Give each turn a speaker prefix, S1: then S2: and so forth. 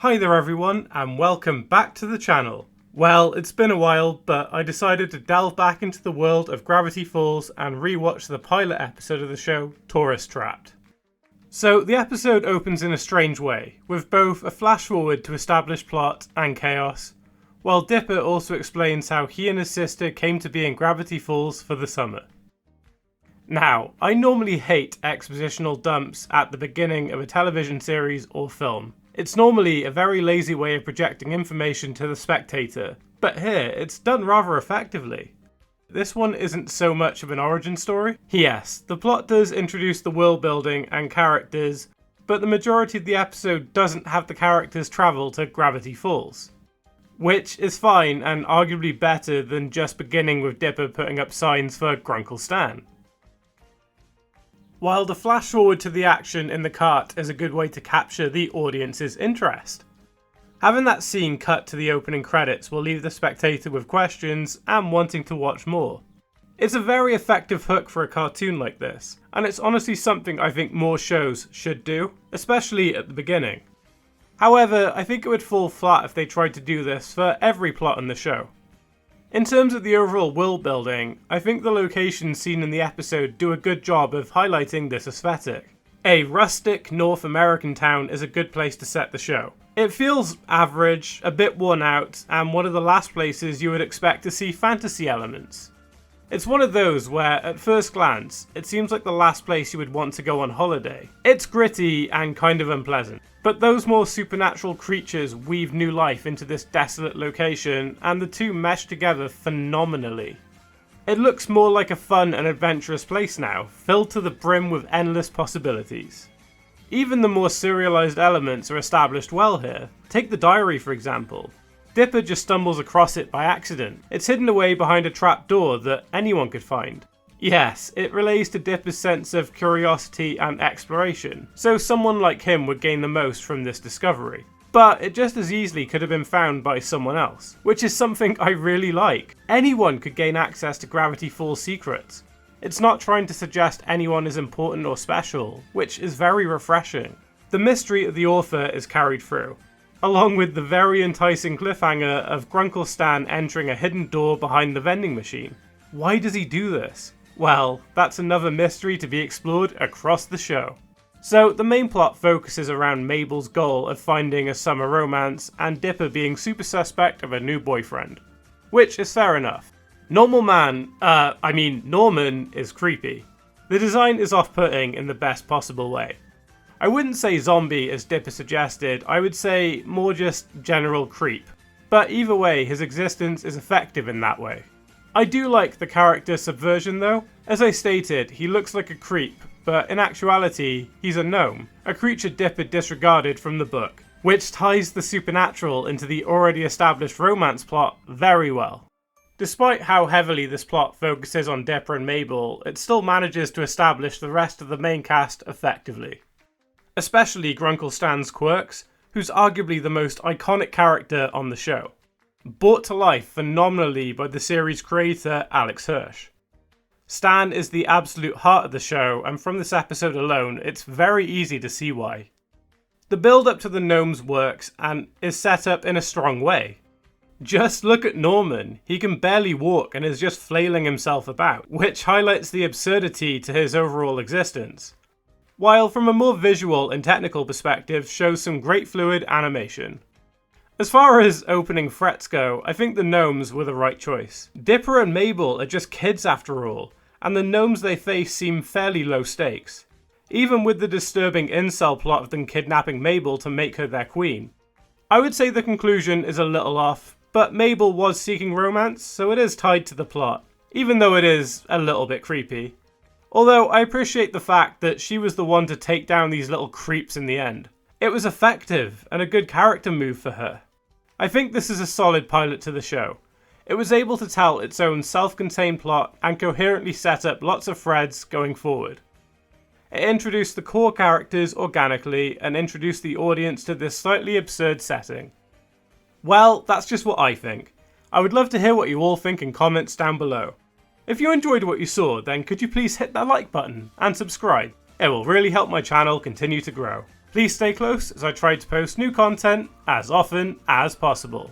S1: Hi there everyone, and welcome back to the channel. Well, it's been a while, but I decided to delve back into the world of Gravity Falls and rewatch the pilot episode of the show, Tourist Trapped. So the episode opens in a strange way, with both a flash forward to establish plot and chaos, while Dipper also explains how he and his sister came to be in Gravity Falls for the summer. Now, I normally hate expositional dumps at the beginning of a television series or film. It's normally a very lazy way of projecting information to the spectator, but here it's done rather effectively. This one isn't so much of an origin story. Yes, the plot does introduce the world building and characters, but the majority of the episode doesn't have the characters travel to Gravity Falls. Which is fine and arguably better than just beginning with Dipper putting up signs for Grunkle Stan. While the flash forward to the action in the cart is a good way to capture the audience's interest. Having that scene cut to the opening credits will leave the spectator with questions and wanting to watch more. It's a very effective hook for a cartoon like this, and it's honestly something I think more shows should do, especially at the beginning. However, I think it would fall flat if they tried to do this for every plot in the show. In terms of the overall world building, I think the locations seen in the episode do a good job of highlighting this aesthetic. A rustic North American town is a good place to set the show. It feels average, a bit worn out, and one of the last places you would expect to see fantasy elements. It's one of those where, at first glance, it seems like the last place you would want to go on holiday. It's gritty and kind of unpleasant, but those more supernatural creatures weave new life into this desolate location, and the two mesh together phenomenally. It looks more like a fun and adventurous place now, filled to the brim with endless possibilities. Even the more serialized elements are established well here. Take the diary for example. Dipper just stumbles across it by accident. It's hidden away behind a trap door that anyone could find. Yes, it relates to Dipper's sense of curiosity and exploration, so someone like him would gain the most from this discovery. But it just as easily could have been found by someone else, which is something I really like. Anyone could gain access to Gravity Falls secrets. It's not trying to suggest anyone is important or special, which is very refreshing. The mystery of the author is carried through, along with the very enticing cliffhanger of Grunkle Stan entering a hidden door behind the vending machine. Why does he do this? Well, that's another mystery to be explored across the show. So the main plot focuses around Mabel's goal of finding a summer romance and Dipper being super suspect of a new boyfriend. Which is fair enough. Norman is creepy. The design is off-putting in the best possible way. I wouldn't say zombie as Dipper suggested, I would say more just general creep. But either way, his existence is effective in that way. I do like the character subversion though. As I stated, he looks like a creep, but in actuality, he's a gnome, a creature Dipper disregarded from the book, which ties the supernatural into the already established romance plot very well. Despite how heavily this plot focuses on Dipper and Mabel, it still manages to establish the rest of the main cast effectively. Especially Grunkle Stan's quirks, who's arguably the most iconic character on the show. Brought to life phenomenally by the series creator Alex Hirsch. Stan is the absolute heart of the show, and from this episode alone, it's very easy to see why. The build up to the gnomes works and is set up in a strong way. Just look at Norman, he can barely walk and is just flailing himself about, which highlights the absurdity to his overall existence. While from a more visual and technical perspective shows some great fluid animation. As far as opening threats go, I think the gnomes were the right choice. Dipper and Mabel are just kids after all, and the gnomes they face seem fairly low stakes. Even with the disturbing incel plot of them kidnapping Mabel to make her their queen. I would say the conclusion is a little off, but Mabel was seeking romance, so it is tied to the plot, even though it is a little bit creepy. Although I appreciate the fact that she was the one to take down these little creeps in the end. It was effective and a good character move for her. I think this is a solid pilot to the show. It was able to tell its own self-contained plot and coherently set up lots of threads going forward. It introduced the core characters organically and introduced the audience to this slightly absurd setting. Well, that's just what I think. I would love to hear what you all think in comments down below. If you enjoyed what you saw, then could you please hit that like button and subscribe? It will really help my channel continue to grow. Please stay close as I try to post new content as often as possible.